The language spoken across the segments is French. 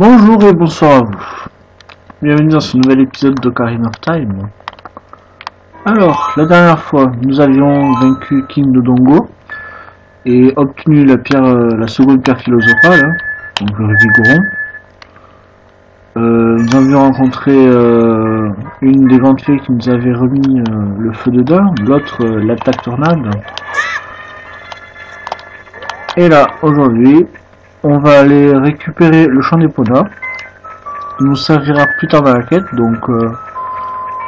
Bonjour et bonsoir à vous. Bienvenue dans ce nouvel épisode d'Ocarina of Time. Alors, la dernière fois, nous avions vaincu King Dodongo et obtenu la pierre, la seconde pierre philosophale, hein, donc le Rubis Goron. Nous avions rencontré une des grandes fées qui nous avait remis le feu de dun, l'autre l'attaque tornade. Et là, aujourd'hui, on va aller récupérer le champ d'Epona, qui nous servira plus tard dans la quête, donc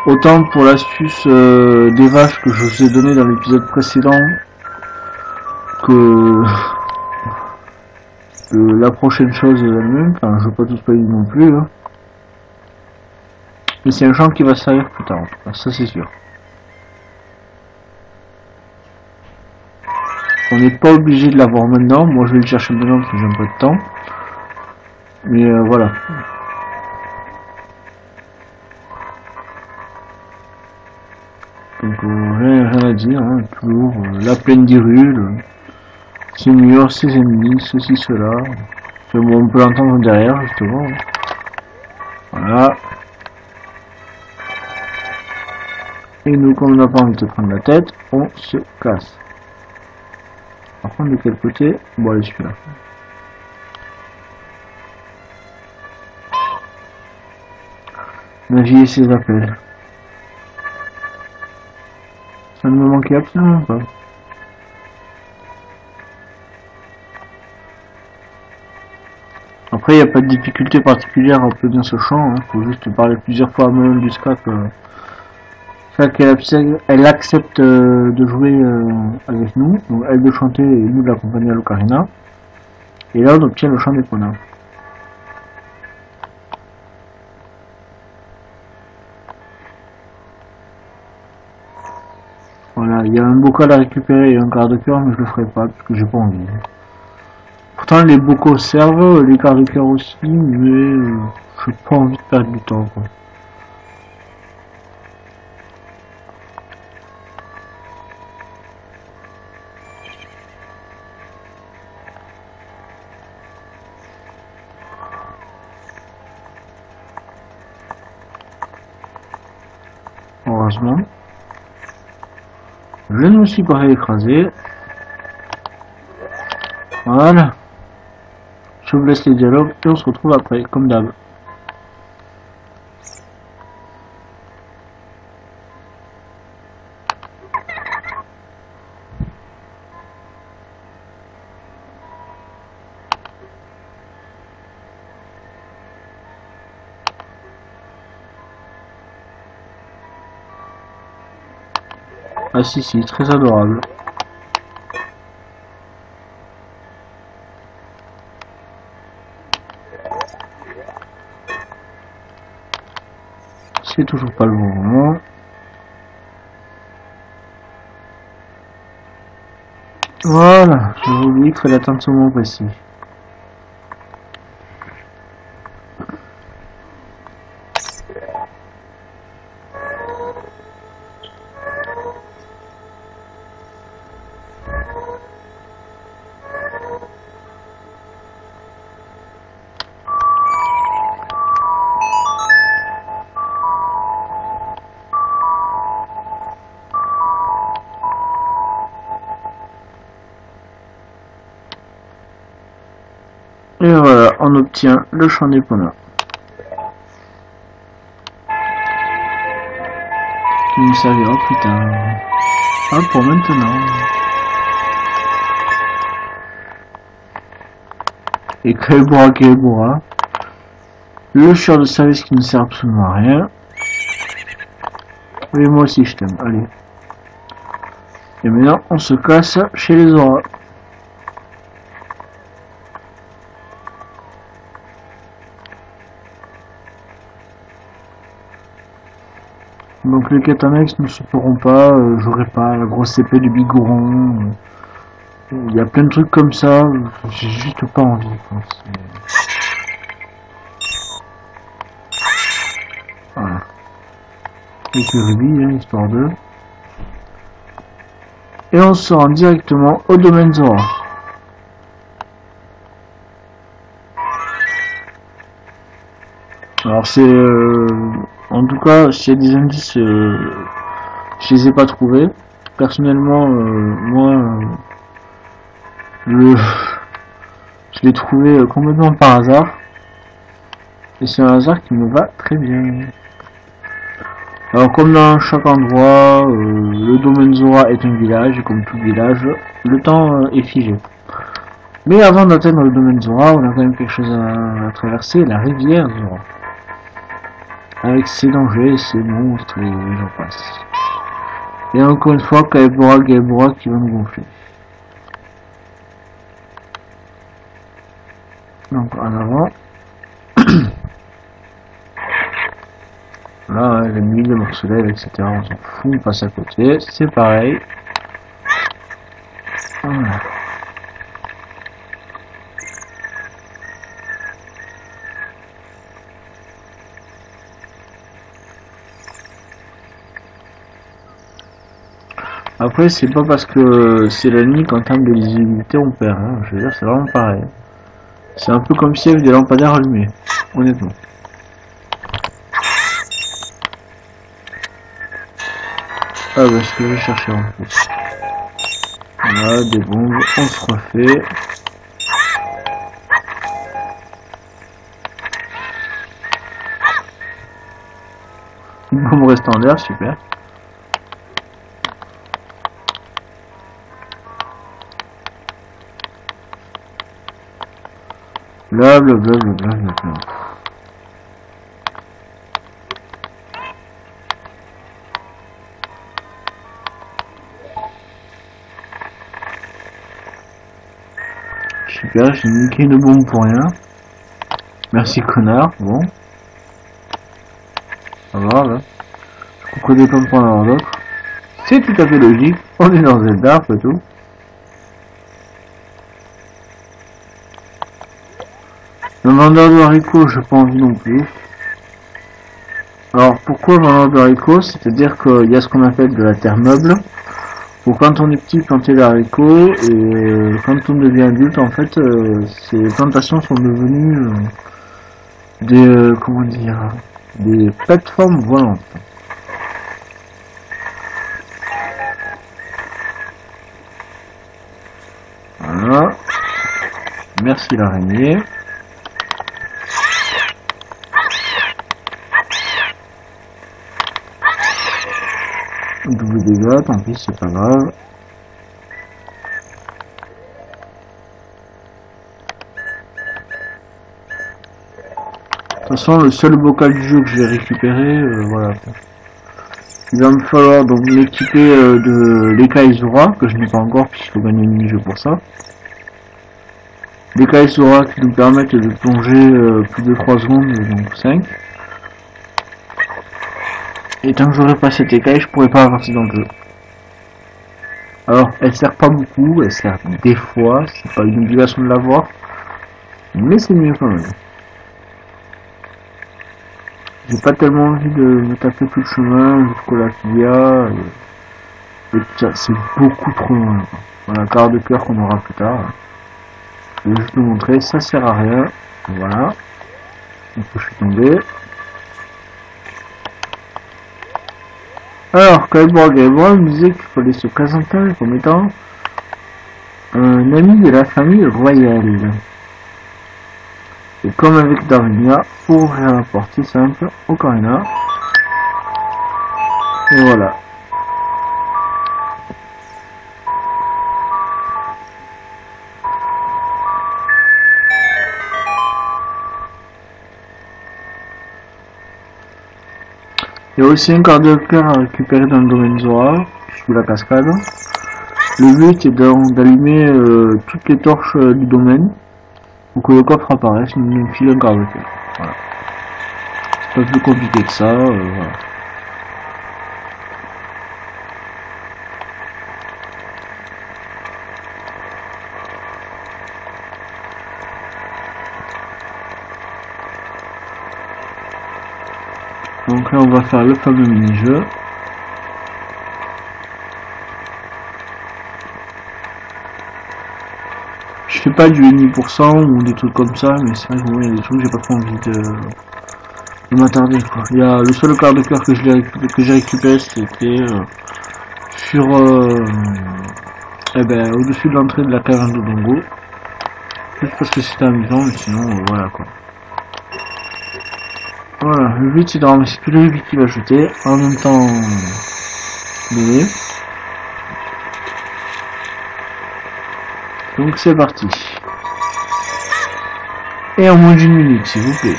autant pour l'astuce des vaches que je vous ai donné dans l'épisode précédent que la prochaine chose elle-même, enfin je ne vais pas tout spoiler non plus, hein. Mais c'est un champ qui va servir plus tard, en tout cas, ça c'est sûr. On n'est pas obligé de l'avoir maintenant, moi je vais le chercher maintenant parce que j'ai un peu de temps. Mais voilà. Donc rien à dire, hein, toujours la plaine d'Hyrule, ses murs, ses ennemis, ceci, cela. Bon, on peut l'entendre derrière justement. Voilà. Et nous, comme on n'a pas envie de se prendre la tête, on se casse. Par contre, de quel côté? Bon, allez, celui-là. La vie et ses appels. Ça ne me manquait absolument pas. Après, il n'y a pas de difficulté particulière à obtenir ce chant. Il faut juste parler plusieurs fois à Melon du Scrap. Elle accepte de jouer avec nous. Donc, elle de chanter et nous de l'accompagner à l'Ocarina. Et là, on obtient le chant d'Epona. Voilà, il y a un bocal à récupérer et un quart de cœur, mais je le ferai pas parce que j'ai pas envie. Pourtant, les bocaux servent, les quarts de cœur aussi, mais j'ai pas envie de perdre du temps, quoi. Heureusement. Je ne me suis pas fait écraser. Voilà. Je vous laisse les dialogues et on se retrouve après, comme d'hab. Ah si, très adorable. C'est toujours pas le bon moment. Voilà, je vous dis qu'il fallait attendre ce moment précis. Et voilà, on obtient le champ d'Epona. Qui nous servira plus tard. Pas pour maintenant. Et Kaebora. Le chieur de service qui ne sert absolument à rien. Et moi aussi je t'aime, allez. Et maintenant on se casse chez les auras. Donc les quêtes annexes ne se feront pas, j'aurai pas la grosse épée du Bigoron. Il y a plein de trucs comme ça, j'ai juste pas envie, quoi. Voilà. Et puis Ruby, hein, histoire de... Et on se rend directement au domaine Zora. Alors c'est... en tout cas, s'il y a des indices, je les ai pas trouvés. Personnellement, moi, je l'ai trouvé complètement par hasard. Et c'est un hasard qui me va très bien. Alors comme dans chaque endroit, le domaine Zora est un village, et comme tout village, le temps est figé. Mais avant d'atteindre le domaine Zora, on a quand même quelque chose à traverser, la rivière Zora. Avec ses dangers, ses monstres et j'en passe. Et encore une fois, Gaebora qui va nous gonfler. Donc en avant. Là, les mille de morcelets, etc. On s'en fout, on passe à côté. C'est pareil. Voilà. Après, c'est pas parce que c'est la nuit qu'en termes de lisibilité on perd. Hein. Je veux dire, c'est vraiment pareil. C'est un peu comme s'il y avait des lampadaires allumés, honnêtement. Ah bah ce que je cherchais en fait. Voilà, des bombes, on se refait. Une bombe reste en l'air, super. Blablabla. Super, j'ai niqué une bombe pour rien. Merci connard, bon. Pas grave, hein. Je coupe des pommes pour en avoir d'autres. C'est tout à fait logique, on est dans Zelda, après tout. Le vendeur de haricots, j'ai pas envie non plus. Alors pourquoi vendeur de haricots? C'est-à-dire qu'il y a ce qu'on appelle de la terre meuble. Où quand on est petit, planter des haricots, et quand on devient adulte, en fait, ces plantations sont devenues des, comment dire, des plateformes volantes. Voilà. Merci l'araignée. Double dégâts, tant pis, c'est pas grave. De toute façon, le seul bocal du jeu que je vais récupérer, voilà. Il va me falloir donc m'équiper de l'écaille Zora, que je n'ai pas encore, puisqu'il faut gagner un mini-jeu pour ça. L'écaille Zora qui nous permettent de plonger plus de 3 secondes, donc 5. Et tant que j'aurai pas cette écaille, je pourrai pas avancer dans le jeu. Alors, elle sert pas beaucoup, elle sert des fois, c'est pas une obligation de l'avoir, mais c'est mieux quand même. J'ai pas tellement envie de me taper tout le chemin jusqu'au lac Via, et tout ça, c'est beaucoup trop loin. Voilà, quart de cœur qu'on aura plus tard. Je vais juste vous montrer, ça sert à rien. Voilà. Donc je suis tombé. Alors, Gaebora me disait qu'il fallait se présenter comme étant un ami de la famille royale. Et comme avec Darwinia, pour ouvrir la porte, c'est simple, Ocarina. Et voilà. Il y a aussi un quart de cœur à récupérer dans le domaine Zora, sous la cascade. Le but est d'allumer toutes les torches du domaine pour que le coffre apparaisse, il me file un quart de cœur. Voilà. C'est pas plus compliqué que ça, voilà. Donc là on va faire le fameux mini-jeu. Je fais pas du 10% ou des trucs comme ça, mais c'est vrai que bon, il y a des trucs que j'ai pas trop envie m'attarder quoi. Il y a le seul quart de cœur que j'ai récupéré, c'était sur au-dessus de l'entrée de la caverne de Dongo. Juste parce que c'était amusant, mais sinon voilà quoi. Voilà, le but c'est de ramasser tous les rubis qu'il va jeter en même temps donné. Donc c'est parti. Et en moins d'une minute s'il vous plaît.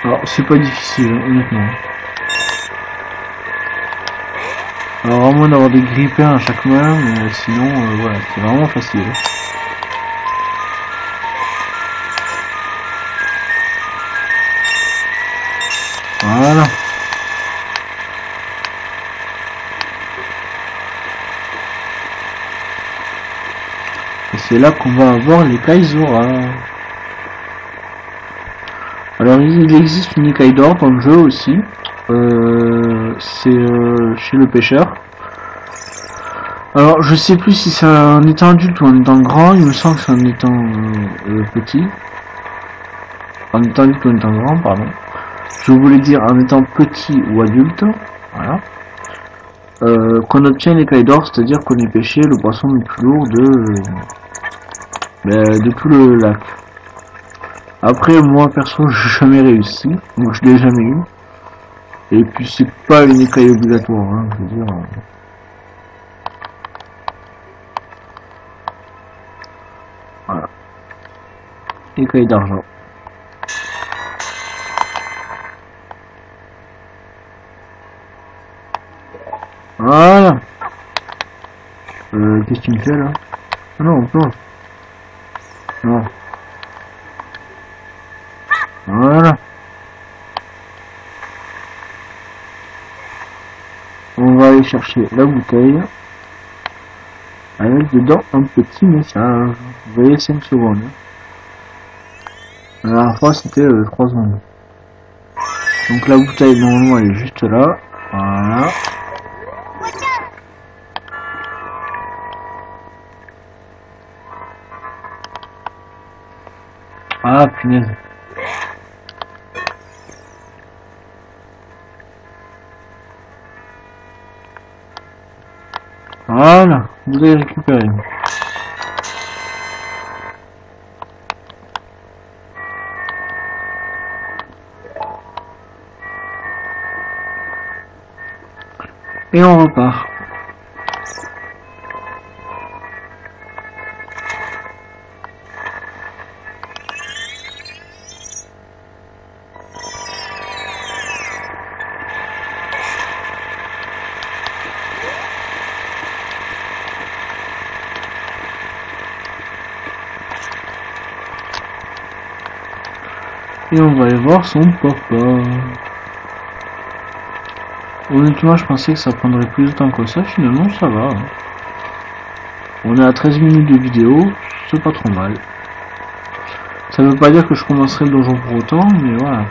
Alors c'est pas difficile hein, honnêtement. Alors à moins d'avoir des grippins à chaque main, mais sinon voilà, c'est vraiment facile. Voilà. Et c'est là qu'on va avoir les Kaizora. Alors il existe une écaille d'or dans le jeu aussi. C'est chez le pêcheur. Alors je sais plus si c'est un étant adulte ou un étant grand, il me semble que c'est un étant petit. Un étant adulte ou un étant grand, pardon. Je voulais dire un étant petit ou adulte, voilà. Qu'on obtient l'écaille d'or, c'est-à-dire qu'on ait pêché le poisson le plus lourd de tout le lac. Après moi perso j'ai jamais réussi, donc je l'ai jamais eu. Et puis c'est pas une écaille obligatoire, hein, je veux dire. Voilà. Écaille d'argent. Voilà. Qu'est-ce que tu me fais là? Ah non, on plonge. Non. Voilà. On va aller chercher la bouteille. Avec dedans un petit message. Vous voyez 5 secondes. La dernière fois c'était 3 secondes. Donc la bouteille normalement elle est juste là. Voilà. Ah punaise. Voilà, vous avez récupéré. Et on repart. Et on va aller voir son papa. Honnêtement, je pensais que ça prendrait plus de temps que ça. Finalement, ça va. On est à 13 minutes de vidéo. C'est pas trop mal. Ça veut pas dire que je commencerai le donjon pour autant, mais voilà.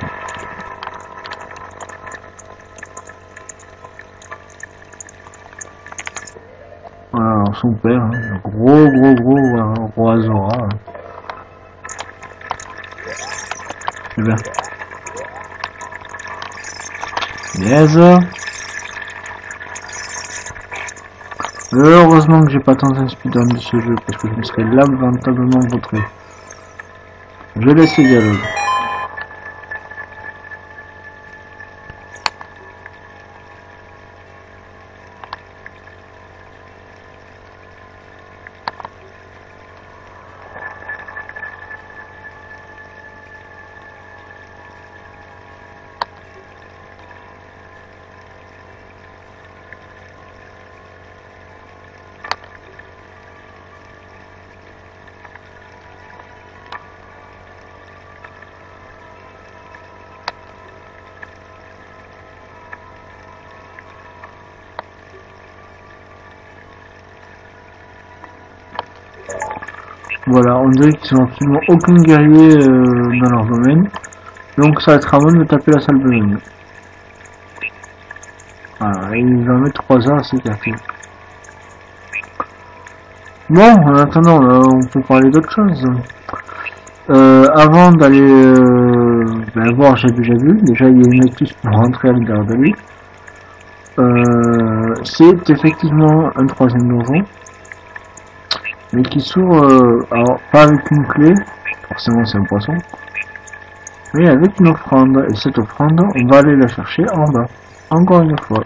Voilà, alors son père, hein, le gros roi Zora. C'est bien. Yes. Heureusement que j'ai pas tenté un speedrun de ce jeu parce que je me serais lamentablement vautré. Je laisse le dialogue. Voilà, on dirait qu'ils ont absolument aucun guerrier dans leur domaine. Donc ça va être à moi de me taper la salle de menu. Voilà, il va mettre 3 heures à s'écarter. Bon, en attendant, on peut parler d'autre chose. Avant d'aller voir Jabu Jabu, déjà il y a une astuce pour rentrer à l'intérieur de lui. C'est effectivement un troisième donjon, mais qui s'ouvre, alors pas avec une clé, forcément c'est un poisson, mais avec une offrande, et cette offrande, on va aller la chercher en bas, encore une fois.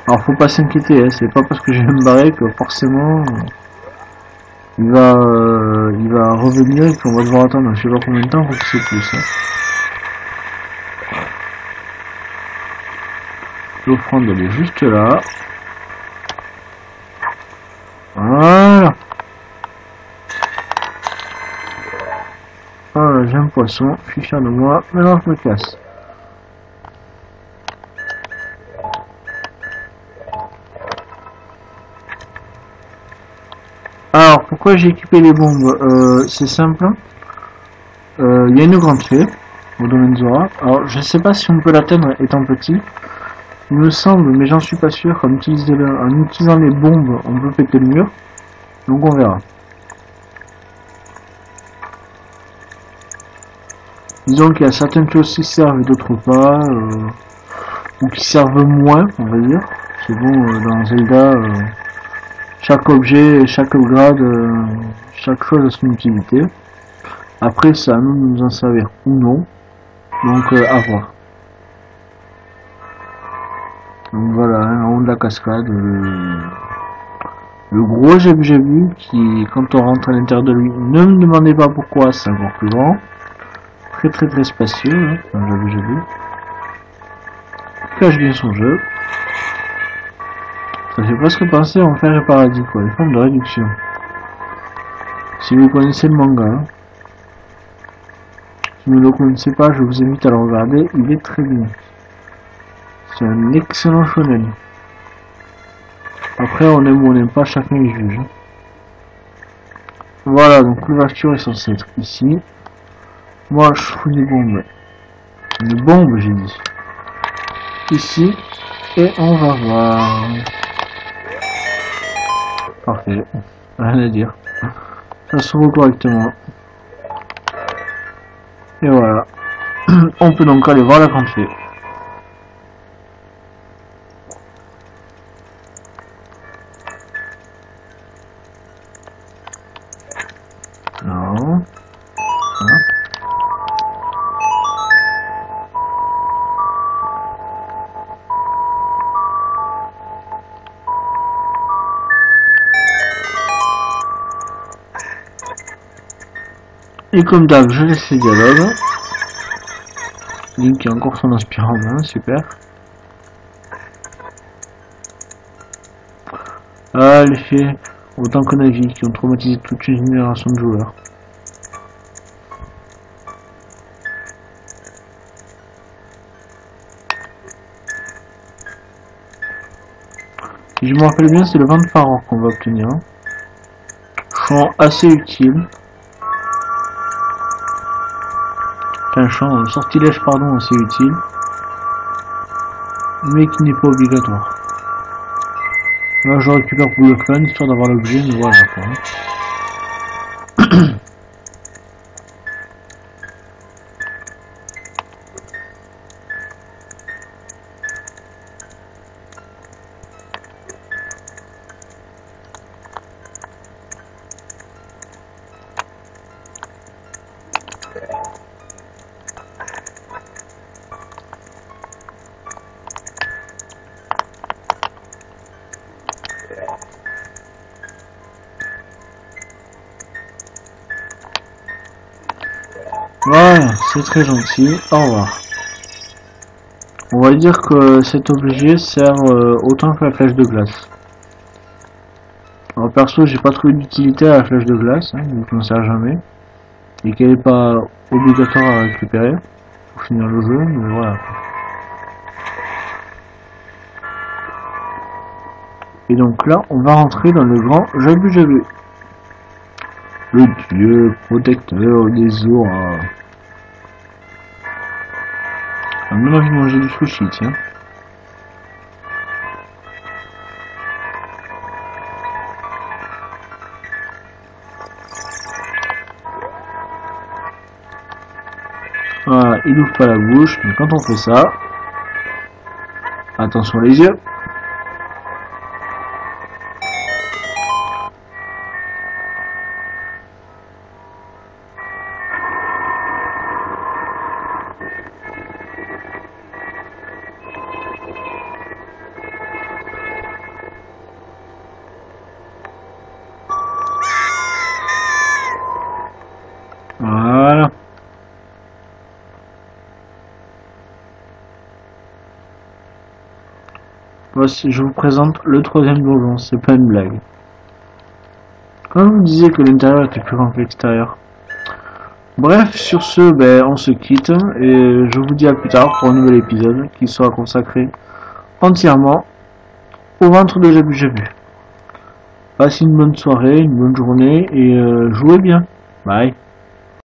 Alors faut pas s'inquiéter, hein, c'est pas parce que j'ai me barrer que forcément il va revenir et qu'on va devoir attendre je sais pas combien de temps pour qu'il se pousse. Hein. L'offrande elle est juste là. Voilà. Voilà, j'ai un poisson, je suis fier de moi, maintenant je me casse. Alors, pourquoi j'ai équipé les bombes? C'est simple. Il y a une grande fée au domaine Zora. Alors, je sais pas si on peut l'atteindre étant petit. Il me semble, mais j'en suis pas sûr, qu'en utilisant les bombes, on peut péter le mur. Donc on verra. Disons qu'il y a certaines choses qui servent et d'autres pas. Ou qui servent moins, on va dire. C'est bon, dans Zelda, chaque objet, chaque grade, chaque chose a son utilité. Après, ça à nous de nous en servir ou non. Donc, à voir. Donc voilà, hein, en haut de la cascade, le gros j'ai vu qui, quand on rentre à l'intérieur de lui, ne me demandez pas pourquoi, c'est encore plus grand. Très très très spacieux, hein, comme j'ai vu. Cache bien son jeu. Ça fait presque penser à Enfer et Paradis, quoi, les formes de réduction. Si vous connaissez le manga, hein. Si vous ne le connaissez pas, je vous invite à le regarder, il est très bien. C'est un excellent shonen. Après, on aime ou on n'aime pas, chacun y juge. Voilà, donc l'ouverture est censée être ici. Moi, je fous des bombes. Une bombe, j'ai dit. Ici. Et on va voir. Parfait. Rien à dire. Ça s'ouvre correctement. Et voilà. On peut donc aller voir la grande fée. Non. Voilà. Et comme d'hab, je laisse les dialogues. Link a encore son aspirant en main, super. Ah, les fées, autant que Navi, qui ont traumatisé toute une génération de joueurs. Si je me rappelle bien, c'est le vent de Faror qu'on va obtenir. Champ assez utile. Un champ, sortilège pardon, assez utile. Mais qui n'est pas obligatoire. Là je récupère pour le fun, histoire d'avoir l'objet, mais voilà quoi. Voilà, c'est très gentil, au revoir. On va dire que cet objet sert autant que la flèche de glace. Alors perso, j'ai pas trouvé d'utilité à la flèche de glace, hein, donc je n'en sers jamais. Et qu'elle n'est pas obligatoire à récupérer pour finir le jeu, mais voilà. Et donc là, on va rentrer dans le grand Jabu Jabu. Le dieu protecteur des Zora. On a même envie de manger du sushi, tiens. il n'ouvre pas la bouche. Donc quand on fait ça, attention les yeux. Voilà. Voici, je vous présente le troisième donjon, c'est pas une blague. Comme je vous disais que l'intérieur était plus grand que l'extérieur. Bref, sur ce, ben, on se quitte et je vous dis à plus tard pour un nouvel épisode qui sera consacré entièrement au ventre de Jabu. Passez une bonne soirée, une bonne journée et jouez bien. Bye.